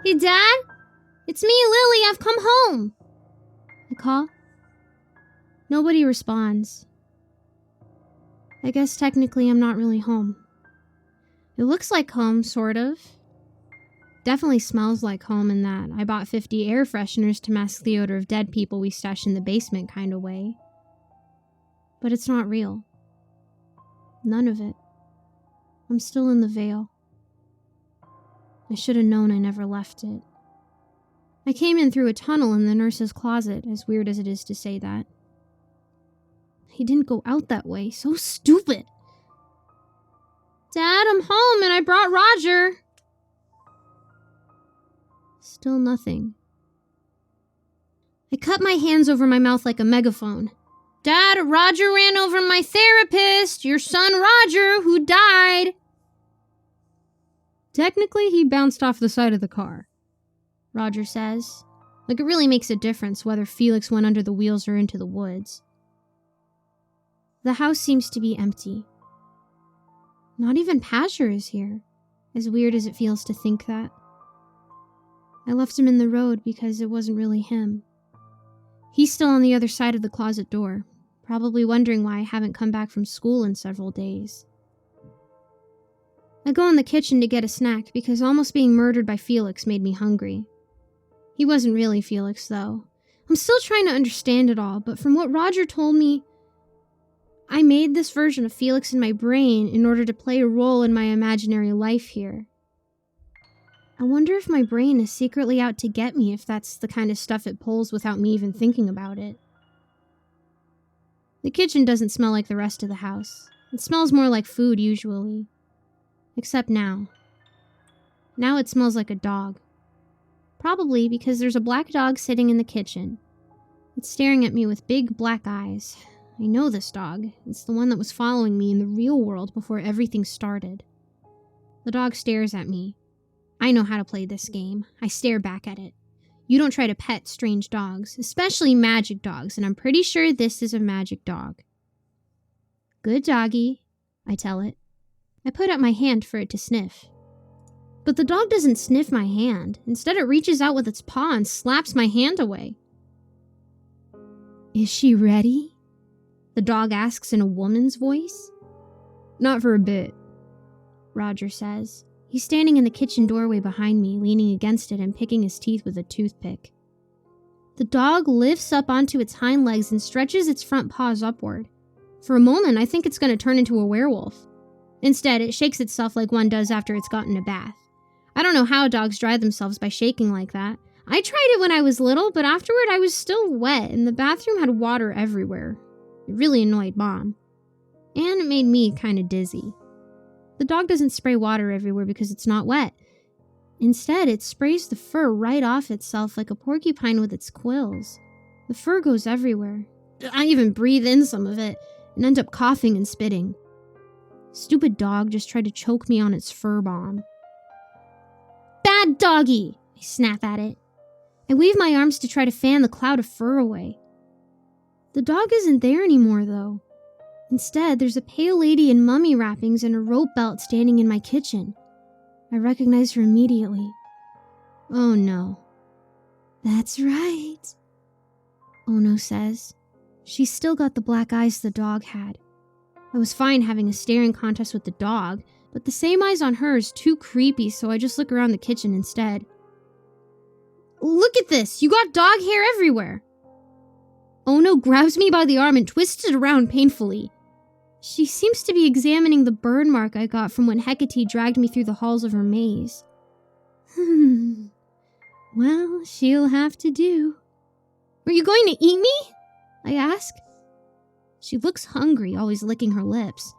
Hey, Dad? It's me, Lily. I've come home. I call. Nobody responds. I guess technically I'm not really home. It looks like home, sort of. Definitely smells like home in that I bought 50 air fresheners to mask the odor of dead people we stashed in the basement kind of way. But it's not real. None of it. I'm still in the veil. I should have known I never left it. I came in through a tunnel in the nurse's closet, as weird as it is to say that. He didn't go out that way. So stupid. Dad, I'm home and I brought Roger. Still nothing. I cut my hands over my mouth like a megaphone. Dad, Roger ran over my therapist, your son Roger, who died. Technically, he bounced off the side of the car, Roger says. Like it really makes a difference whether Felix went under the wheels or into the woods. The house seems to be empty. Not even Pasher is here, as weird as it feels to think that. I left him in the road because it wasn't really him. He's still on the other side of the closet door, probably wondering why I haven't come back from school in several days. I go in the kitchen to get a snack because almost being murdered by Felix made me hungry. He wasn't really Felix, though. I'm still trying to understand it all, but from what Roger told me, I made this version of Felix in my brain in order to play a role in my imaginary life here. I wonder if my brain is secretly out to get me if that's the kind of stuff it pulls without me even thinking about it. The kitchen doesn't smell like the rest of the house. It smells more like food usually. Except now. Now it smells like a dog. Probably because there's a black dog sitting in the kitchen. It's staring at me with big black eyes. I know this dog. It's the one that was following me in the real world before everything started. The dog stares at me. I know how to play this game. I stare back at it. You don't try to pet strange dogs, especially magic dogs, and I'm pretty sure this is a magic dog. Good doggy, I tell it. I put out my hand for it to sniff. But the dog doesn't sniff my hand. Instead, it reaches out with its paw and slaps my hand away. Is she ready? The dog asks in a woman's voice. Not for a bit, Roger says. He's standing in the kitchen doorway behind me, leaning against it and picking his teeth with a toothpick. The dog lifts up onto its hind legs and stretches its front paws upward. For a moment, I think it's going to turn into a werewolf. Instead, it shakes itself like one does after it's gotten a bath. I don't know how dogs dry themselves by shaking like that. I tried it when I was little, but afterward I was still wet and the bathroom had water everywhere. It really annoyed Mom. And it made me kind of dizzy. The dog doesn't spray water everywhere because it's not wet. Instead, it sprays the fur right off itself like a porcupine with its quills. The fur goes everywhere. I even breathe in some of it and end up coughing and spitting. Stupid dog just tried to choke me on its fur bomb. Bad doggy! I snap at it. I wave my arms to try to fan the cloud of fur away. The dog isn't there anymore, though. Instead, there's a pale lady in mummy wrappings and a rope belt standing in my kitchen. I recognize her immediately. Oh no. That's right, Ono says. She's still got the black eyes the dog had. I was fine having a staring contest with the dog, but the same eyes on her is too creepy, so I just look around the kitchen instead. Look at this! You got dog hair everywhere! Ono grabs me by the arm and twists it around painfully. She seems to be examining the burn mark I got from when Hecate dragged me through the halls of her maze. Well, she'll have to do. Are you going to eat me? I ask. She looks hungry, always licking her lips.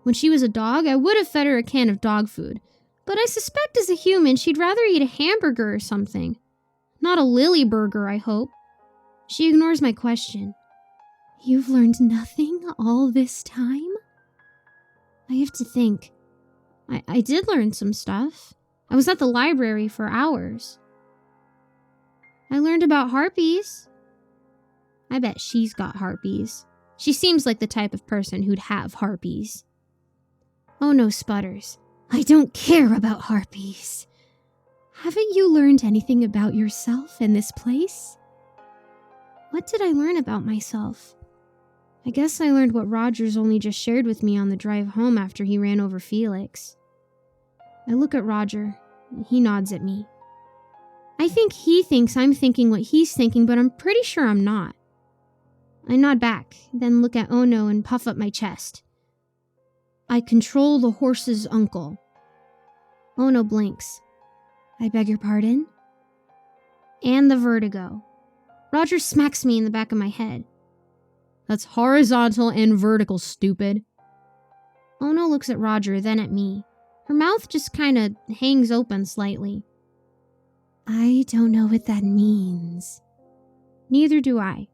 When she was a dog, I would have fed her a can of dog food, but I suspect as a human she'd rather eat a hamburger or something. Not a Lily burger, I hope. She ignores my question. You've learned nothing all this time? I have to think. I did learn some stuff. I was at the library for hours. I learned about harpies. I bet she's got harpies. She seems like the type of person who'd have harpies. Oh no, sputters. I don't care about harpies. Haven't you learned anything about yourself in this place? What did I learn about myself? I guess I learned what Rogers only just shared with me on the drive home after he ran over Felix. I look at Roger. He nods at me. I think he thinks I'm thinking what he's thinking, but I'm pretty sure I'm not. I nod back, then look at Ono and puff up my chest. I control the horse's uncle. Ono blinks. I beg your pardon? And the vertigo. Roger smacks me in the back of my head. That's horizontal and vertical, stupid. Ono looks at Roger, then at me. Her mouth just kinda hangs open slightly. I don't know what that means. Neither do I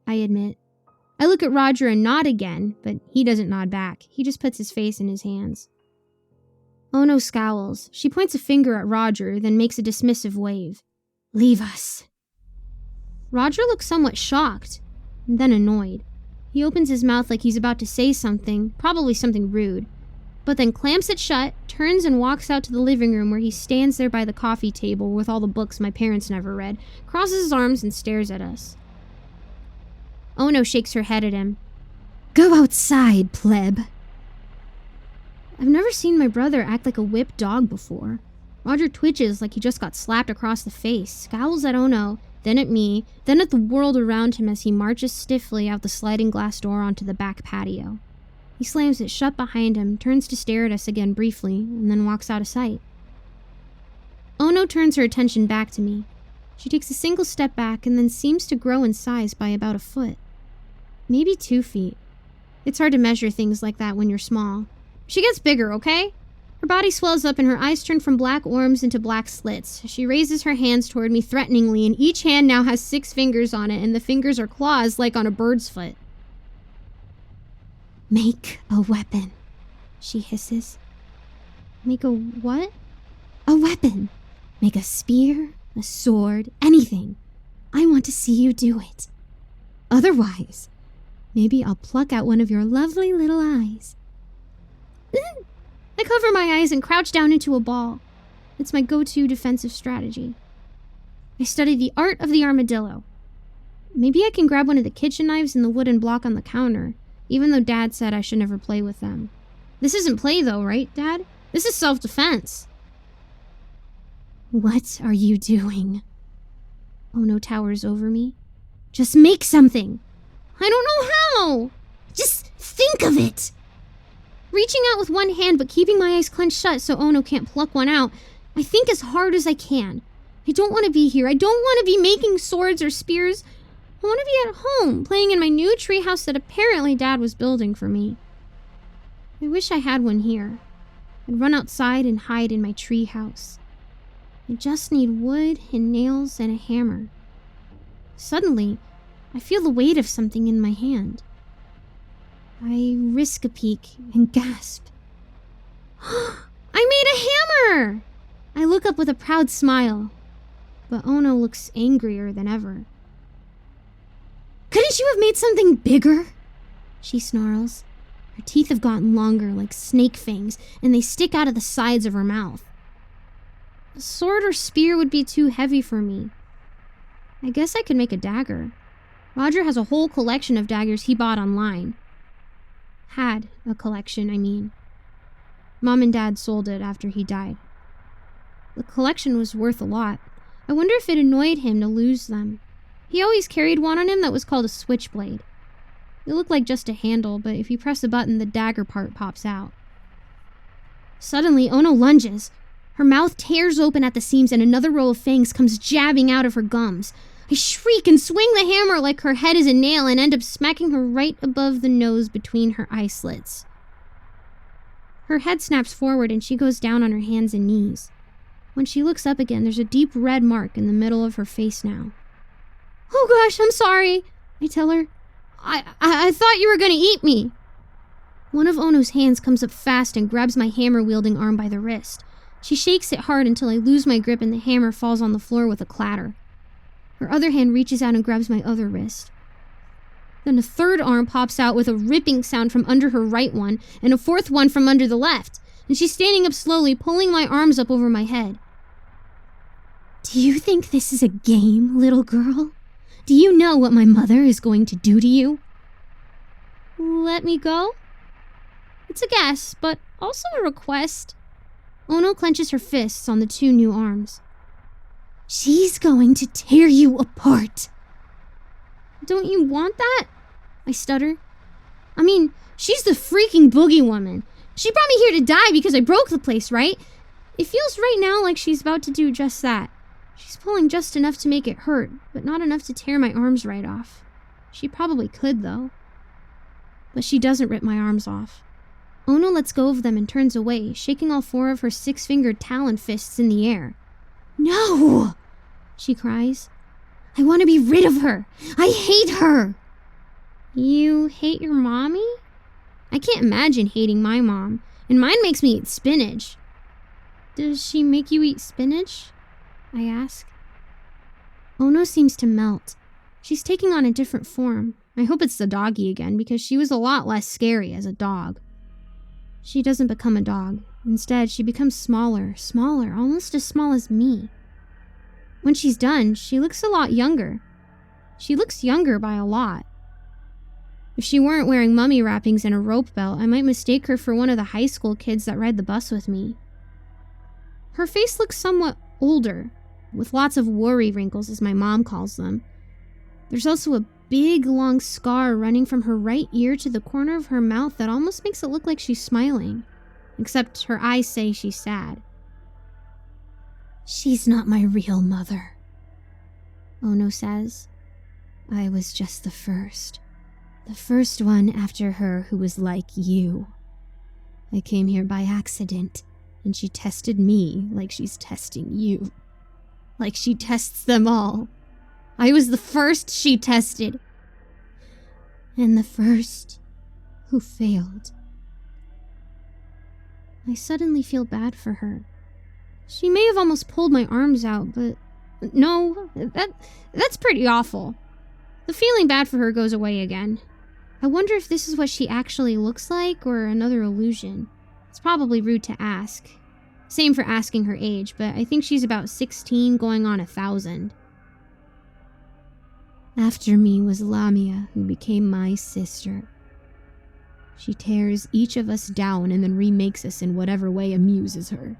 admit. I look at Roger and nod again, but he doesn't nod back. He just puts his face in his hands. Ono scowls. She points a finger at Roger, then makes a dismissive wave. Leave us. Roger looks somewhat shocked, and then annoyed. He opens his mouth like he's about to say something, probably something rude, but then clamps it shut, turns and walks out to the living room where he stands there by the coffee table with all the books my parents never read, crosses his arms and stares at us. Ono shakes her head at him. Go outside, pleb. I've never seen my brother act like a whipped dog before. Roger twitches like he just got slapped across the face, scowls at Ono, then at me, then at the world around him as he marches stiffly out the sliding glass door onto the back patio. He slams it shut behind him, turns to stare at us again briefly, and then walks out of sight. Ono turns her attention back to me. She takes a single step back and then seems to grow in size by about a foot. Maybe 2 feet. It's hard to measure things like that when you're small. She gets bigger, okay? Her body swells up and her eyes turn from black orbs into black slits. She raises her hands toward me threateningly, and each hand now has 6 fingers on it, and the fingers are claws like on a bird's foot. Make a weapon, she hisses. Make a what? A weapon. Make a spear, a sword, anything. I want to see you do it. Otherwise, maybe I'll pluck out one of your lovely little eyes. I cover my eyes and crouch down into a ball. It's my go-to defensive strategy. I study the art of the armadillo. Maybe I can grab one of the kitchen knives and the wooden block on the counter, even though Dad said I should never play with them. This isn't play though, right, Dad? This is self-defense. What are you doing? Ono towers over me. Just make something. I don't know how. Just think of it. Reaching out with one hand but keeping my eyes clenched shut so Ono can't pluck one out, I think as hard as I can. I don't want to be here. I don't want to be making swords or spears. I want to be at home, playing in my new treehouse that apparently Dad was building for me. I wish I had one here. I'd run outside and hide in my treehouse. I just need wood and nails and a hammer. Suddenly, I feel the weight of something in my hand. I risk a peek and gasp. I made a hammer! I look up with a proud smile, but Ono looks angrier than ever. Couldn't you have made something bigger? She snarls. Her teeth have gotten longer like snake fangs, and they stick out of the sides of her mouth. A sword or spear would be too heavy for me. I guess I could make a dagger. Roger has a whole collection of daggers he bought online. Had a collection, I mean. Mom and Dad sold it after he died. The collection was worth a lot. I wonder if it annoyed him to lose them. He always carried one on him that was called a switchblade. It looked like just a handle, but if you press a button, the dagger part pops out. Suddenly, Ono lunges. Her mouth tears open at the seams and another row of fangs comes jabbing out of her gums. I shriek and swing the hammer like her head is a nail and end up smacking her right above the nose between her eye slits. Her head snaps forward and she goes down on her hands and knees. When she looks up again, there's a deep red mark in the middle of her face now. Oh gosh, I'm sorry, I tell her. I thought you were gonna eat me. One of Ono's hands comes up fast and grabs my hammer-wielding arm by the wrist. She shakes it hard until I lose my grip and the hammer falls on the floor with a clatter. Her other hand reaches out and grabs my other wrist. Then a third arm pops out with a ripping sound from under her right one, and a fourth one from under the left, and she's standing up slowly, pulling my arms up over my head. Do you think this is a game, little girl? Do you know what my mother is going to do to you? Let me go? It's a guess, but also a request. Ono clenches her fists on the two new arms. She's going to tear you apart. Don't you want that? I stutter. I mean, she's the freaking boogie woman. She brought me here to die because I broke the place, right? It feels right now like she's about to do just that. She's pulling just enough to make it hurt, but not enough to tear my arms right off. She probably could, though. But she doesn't rip my arms off. Ono lets go of them and turns away, shaking all four of her six-fingered talon fists in the air. No! She cries. I want to be rid of her. I hate her. You hate your mommy? I can't imagine hating my mom, and mine makes me eat spinach. Does she make you eat spinach? I ask. Ono seems to melt. She's taking on a different form. I hope it's the doggy again, because she was a lot less scary as a dog. She doesn't become a dog. Instead, she becomes smaller, almost as small as me. When she's done, she looks a lot younger. She looks younger by a lot. If she weren't wearing mummy wrappings and a rope belt, I might mistake her for one of the high school kids that ride the bus with me. Her face looks somewhat older, with lots of worry wrinkles, as my mom calls them. There's also a big, long scar running from her right ear to the corner of her mouth that almost makes it look like she's smiling, except her eyes say she's sad. She's not my real mother, Ono says. I was just the first one after her who was like you. I came here by accident, and she tested me like she's testing you. Like she tests them all. I was the first she tested. And the first who failed. I suddenly feel bad for her. She may have almost pulled my arms out, but no, that's pretty awful. The feeling bad for her goes away again. I wonder if this is what she actually looks like or another illusion. It's probably rude to ask. Same for asking her age, but I think she's about 16 going on 1,000. After me was Lamia, who became my sister. She tears each of us down and then remakes us in whatever way amuses her.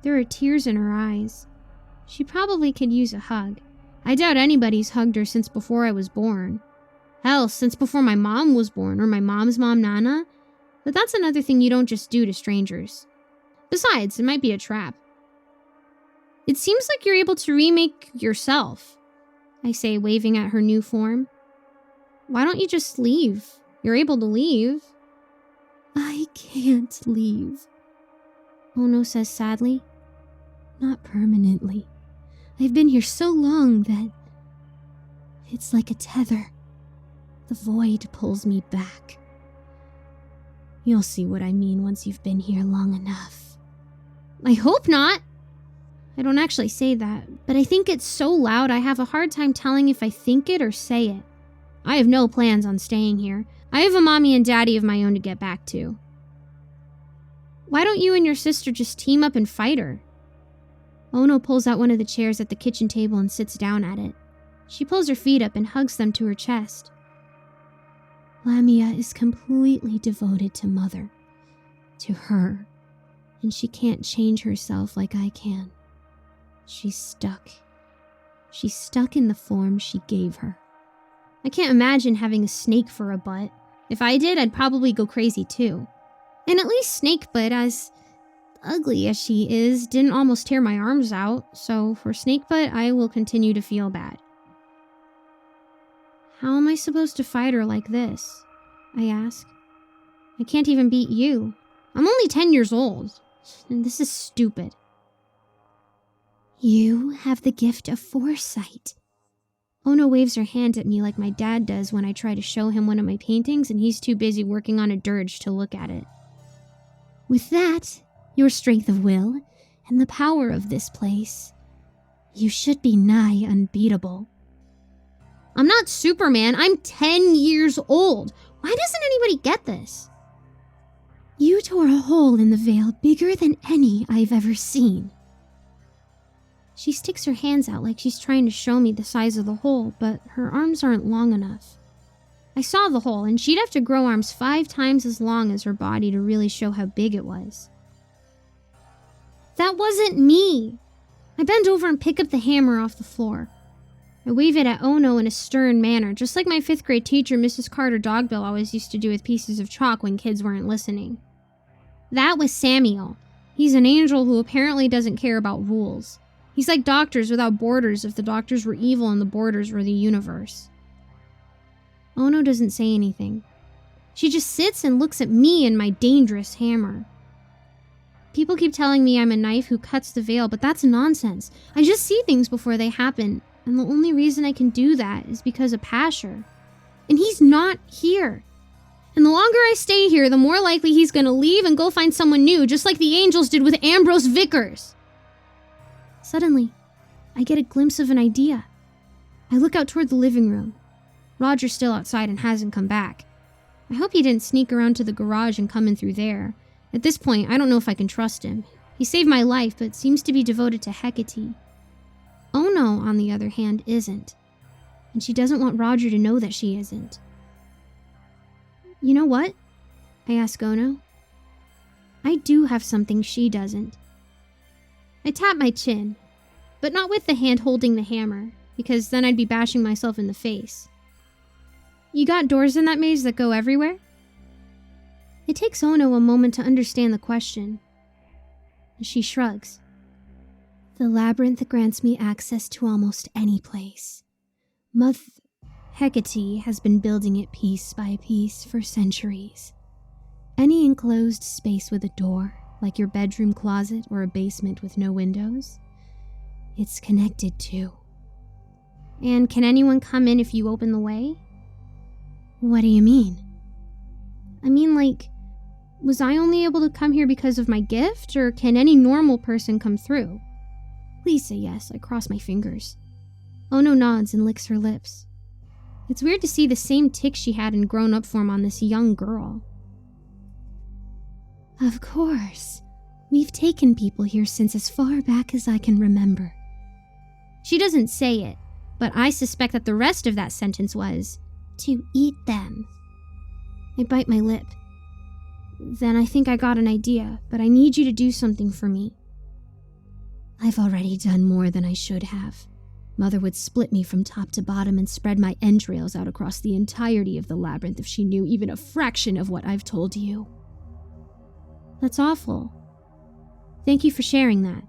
There are tears in her eyes. She probably could use a hug. I doubt anybody's hugged her since before I was born. Hell, since before my mom was born, or my mom's mom, Nana. But that's another thing you don't just do to strangers. Besides, it might be a trap. It seems like you're able to remake yourself, I say, waving at her new form. Why don't you just leave? You're able to leave. I can't leave, Ono says sadly. Not permanently. I've been here so long that it's like a tether. The void pulls me back. You'll see what I mean once you've been here long enough. I hope not. I don't actually say that, but I think it's so loud I have a hard time telling if I think it or say it. I have no plans on staying here. I have a mommy and daddy of my own to get back to. Why don't you and your sister just team up and fight her? Ono pulls out one of the chairs at the kitchen table and sits down at it. She pulls her feet up and hugs them to her chest. Lamia is completely devoted to Mother, to her, and she can't change herself like I can. She's stuck. She's stuck in the form she gave her. I can't imagine having a snake for a butt. If I did, I'd probably go crazy too. And at least Snakebutt, as ugly as she is, didn't almost tear my arms out, so for Snakebutt, I will continue to feel bad. How am I supposed to fight her like this? I ask. I can't even beat you. I'm only 10 years old, and this is stupid. You have the gift of foresight. Ono waves her hand at me like my dad does when I try to show him one of my paintings and he's too busy working on a dirge to look at it. With that, your strength of will, and the power of this place, you should be nigh unbeatable. I'm not Superman, I'm 10 years old. Why doesn't anybody get this? You tore a hole in the veil bigger than any I've ever seen. She sticks her hands out like she's trying to show me the size of the hole, but her arms aren't long enough. I saw the hole, and she'd have to grow arms 5 times as long as her body to really show how big it was. That wasn't me! I bend over and pick up the hammer off the floor. I wave it at Ono in a stern manner, just like my 5th grade teacher, Mrs. Carter Dogbill, always used to do with pieces of chalk when kids weren't listening. That was Samuel. He's an angel who apparently doesn't care about rules. He's like doctors without borders if the doctors were evil and the borders were the universe. Ono doesn't say anything. She just sits and looks at me and my dangerous hammer. People keep telling me I'm a knife who cuts the veil, but that's nonsense. I just see things before they happen, and the only reason I can do that is because of Pasher. And he's not here. And the longer I stay here, the more likely he's gonna leave and go find someone new, just like the angels did with Ambrose Vickers. Suddenly, I get a glimpse of an idea. I look out toward the living room. Roger's still outside and hasn't come back. I hope he didn't sneak around to the garage and come in through there. At this point, I don't know if I can trust him. He saved my life, but seems to be devoted to Hecate. Ono, on the other hand, isn't. And she doesn't want Roger to know that she isn't. You know what? I ask Ono. I do have something she doesn't. I tap my chin, but not with the hand holding the hammer, because then I'd be bashing myself in the face. You got doors in that maze that go everywhere? It takes Ono a moment to understand the question. She shrugs. The labyrinth grants me access to almost any place. Hecate has been building it piece by piece for centuries. Any enclosed space with a door, like your bedroom closet or a basement with no windows, it's connected to. And can anyone come in if you open the way? What do you mean? I mean, like, was I only able to come here because of my gift, or can any normal person come through? Please say yes, I cross my fingers. Ono nods and licks her lips. It's weird to see the same tics she had in grown-up form on this young girl. Of course. We've taken people here since as far back as I can remember. She doesn't say it, but I suspect that the rest of that sentence was, to eat them. I bite my lip. Then I think I got an idea, but I need you to do something for me. I've already done more than I should have. Mother would split me from top to bottom and spread my entrails out across the entirety of the labyrinth if she knew even a fraction of what I've told you. That's awful. Thank you for sharing that.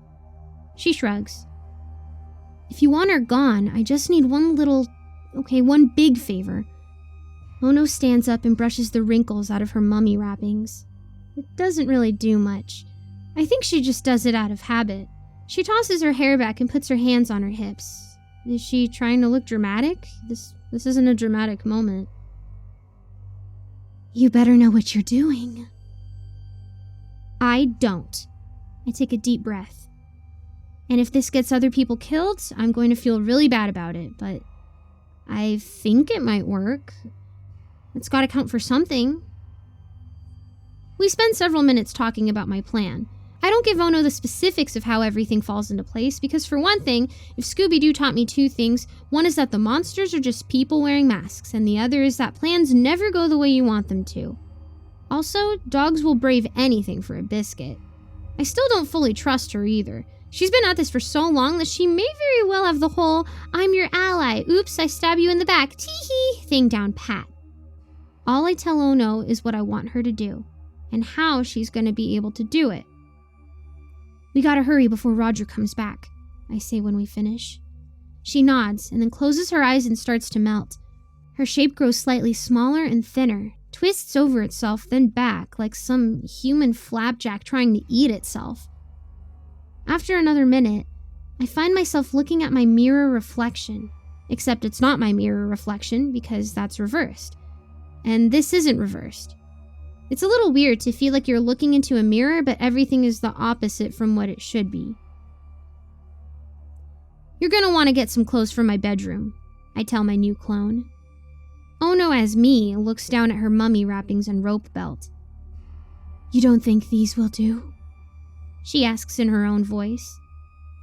She shrugs. If you want her gone, I just need one big favor. Ono stands up and brushes the wrinkles out of her mummy wrappings. It doesn't really do much. I think she just does it out of habit. She tosses her hair back and puts her hands on her hips. Is she trying to look dramatic? This isn't a dramatic moment. You better know what you're doing. I don't. I take a deep breath. And if this gets other people killed, I'm going to feel really bad about it, but I think it might work. It's got to count for something. We spend several minutes talking about my plan. I don't give Ono the specifics of how everything falls into place, because for one thing, if Scooby-Doo taught me 2 things, one is that the monsters are just people wearing masks, and the other is that plans never go the way you want them to. Also, dogs will brave anything for a biscuit. I still don't fully trust her either. She's been at this for so long that she may very well have the whole, I'm your ally, oops, I stab you in the back, tee-hee, thing down pat. All I tell Ono is what I want her to do, and how she's going to be able to do it. We gotta hurry before Roger comes back, I say when we finish. She nods and then closes her eyes and starts to melt. Her shape grows slightly smaller and thinner, twists over itself, then back like some human flapjack trying to eat itself. After another minute, I find myself looking at my mirror reflection, except it's not my mirror reflection because that's reversed. And this isn't reversed. It's a little weird to feel like you're looking into a mirror, but everything is the opposite from what it should be. You're gonna want to get some clothes from my bedroom, I tell my new clone. Ono, as me, looks down at her mummy wrappings and rope belt. You don't think these will do? She asks in her own voice.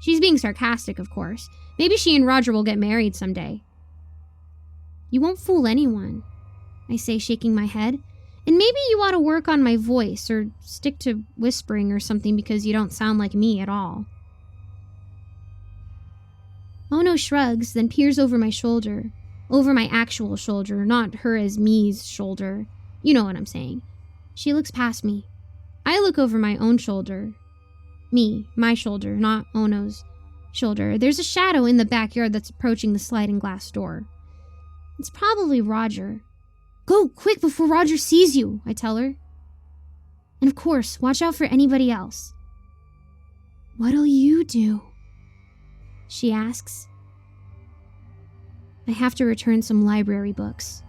She's being sarcastic, of course. Maybe she and Roger will get married someday. You won't fool anyone, I say, shaking my head. And maybe you ought to work on my voice or stick to whispering or something because you don't sound like me at all. Ono shrugs, then peers over my shoulder. Over my actual shoulder, not her as me's shoulder. You know what I'm saying. She looks past me. I look over my own shoulder. Me, my shoulder, not Ono's shoulder. There's a shadow in the backyard that's approaching the sliding glass door. It's probably Roger. Go, quick, before Roger sees you, I tell her. And of course, watch out for anybody else. What'll you do? She asks. I have to return some library books.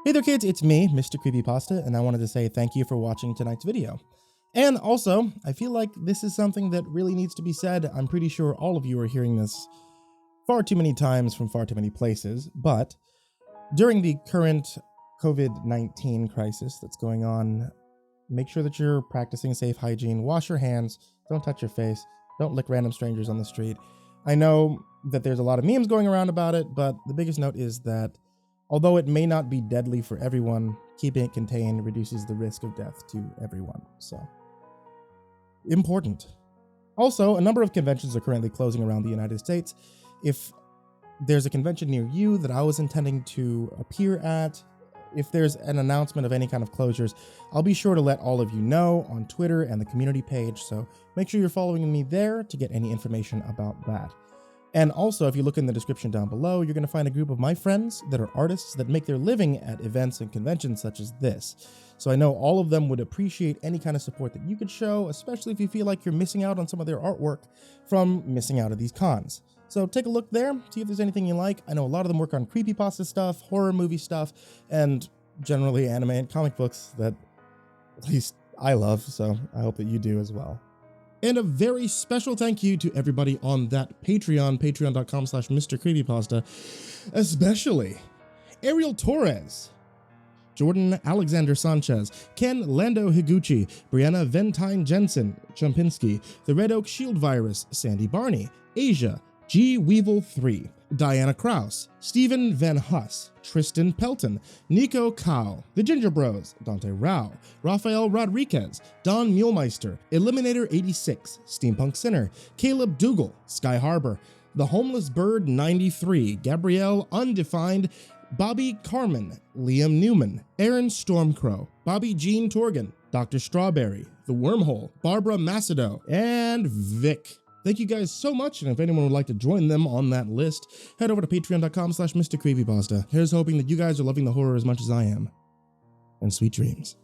Hey there kids, it's me, MrCreepyPasta, and I wanted to say thank you for watching tonight's video. And also, I feel like this is something that really needs to be said. I'm pretty sure all of you are hearing this far too many times from far too many places, but during the current COVID-19 crisis that's going on, make sure that you're practicing safe hygiene, wash your hands, don't touch your face, don't lick random strangers on the street. I know that there's a lot of memes going around about it, but the biggest note is that although it may not be deadly for everyone, keeping it contained reduces the risk of death to everyone. So, important. Also, a number of conventions are currently closing around the United States. If there's a convention near you that I was intending to appear at, if there's an announcement of any kind of closures, I'll be sure to let all of you know on Twitter and the community page, so make sure you're following me there to get any information about that. And also, if you look in the description down below, you're going to find a group of my friends that are artists that make their living at events and conventions such as this. So I know all of them would appreciate any kind of support that you could show, especially if you feel like you're missing out on some of their artwork from missing out of these cons. So take a look there, see if there's anything you like. I know a lot of them work on creepypasta stuff, horror movie stuff, and generally anime and comic books that at least I love, so I hope that you do as well. And a very special thank you to everybody on that Patreon, patreon.com/MrCreepyPasta, especially Ariel Torres, Jordan Alexander Sanchez, Ken Lando Higuchi, Brianna Van Tine-Janzen, Chompski, TheRedOakShieldVirus, Sindee Barney, Asia, G Weevil 3, Diana Kraus, Stephen VanHuss, Tristain Pelton, Nico, kaeo, TheGingerBroz, Dante Rowe, Raphael Rodriguez, Don Meulmeester, Eliminator 86, SteampunkSinner, Kaleb Dougal, Sky Harbor, The Homeless Bird 93, Gabrielle Undefined, Bobby Carmen, Liam Newman, Aaron Stormcrow, Bobby Jean Torgan, Dr. Strawberry, The Wormhole, Barbara Macedo, and Vic. Thank you guys so much, and if anyone would like to join them on that list, head over to patreon.com/MrCreepyPasta. Here's hoping that you guys are loving the horror as much as I am. And sweet dreams.